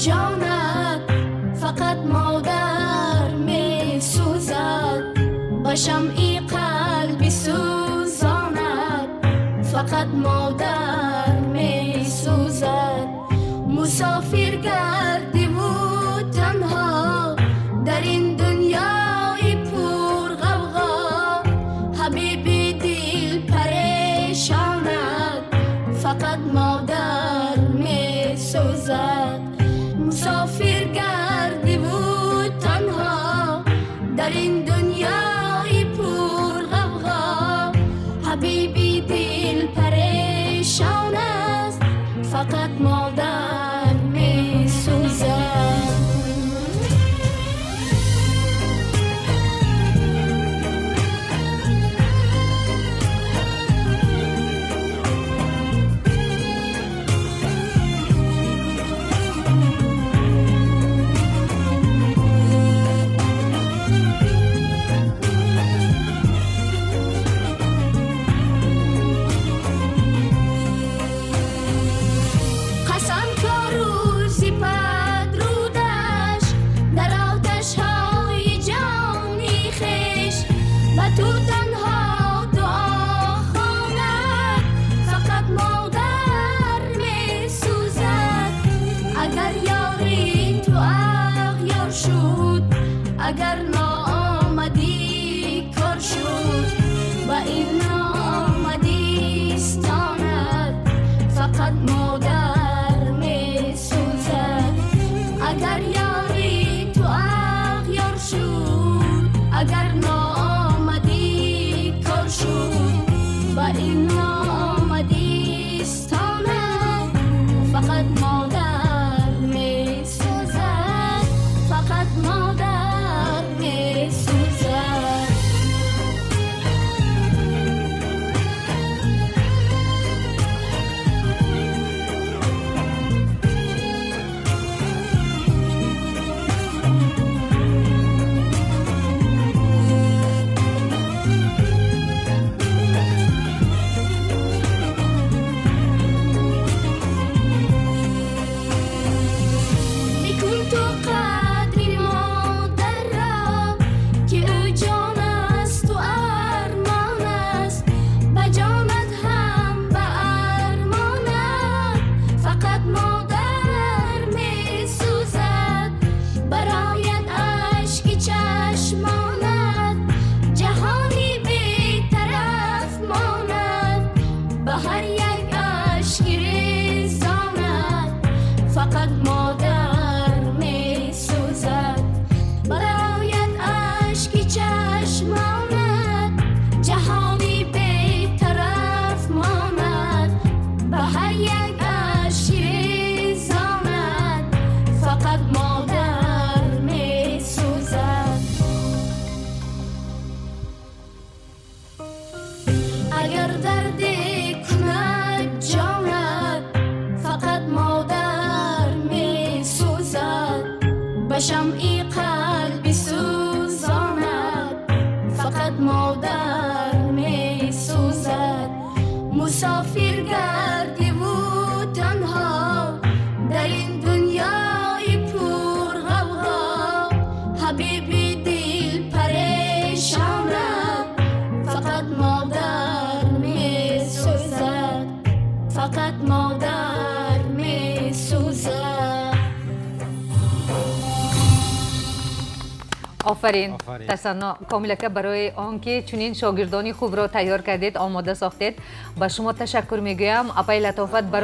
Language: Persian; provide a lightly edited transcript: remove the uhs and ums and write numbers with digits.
جانت فقط مادر می سوزد با شمعی قلبی سوزاند فقط مادر می سوزد مسافر گردی و تنها در این دنیای پر غوغا حبیبی دل پریشاند فقط مادر می سوزد مسافر گردی و تنها در این دنیای پر غوغا حبیبی دل پریشان است فقط مادر می سوزد اگر نامدی کار شد و این نامدی استاند فقط مادر می سوزد اگر یاری تو اغیار شد اگر نامدی کار شد و این نامدی استاند فقط مادر می سوزد فقط مادر فقط مادر می سوزد برایت اشکی چشمانت جهانی بی طرف ماند به هر یک اشکی زاند فقط مادر می سوزد اگر دردی کند جانت فقط مادر به شمعی قلبی سوزاند فقط مادر می سوزد مسافر گردی و تنها در این دنیای پر غوغا حبیبی دل پریشاند فقط مادر می سوزد فقط مادر می سوزد آفرین تسنا کاملا که برای آنکه چنین شاگردانی خوب را تیار کردید آماده ساختید به شما تشکر میگویم اپای لطافت برای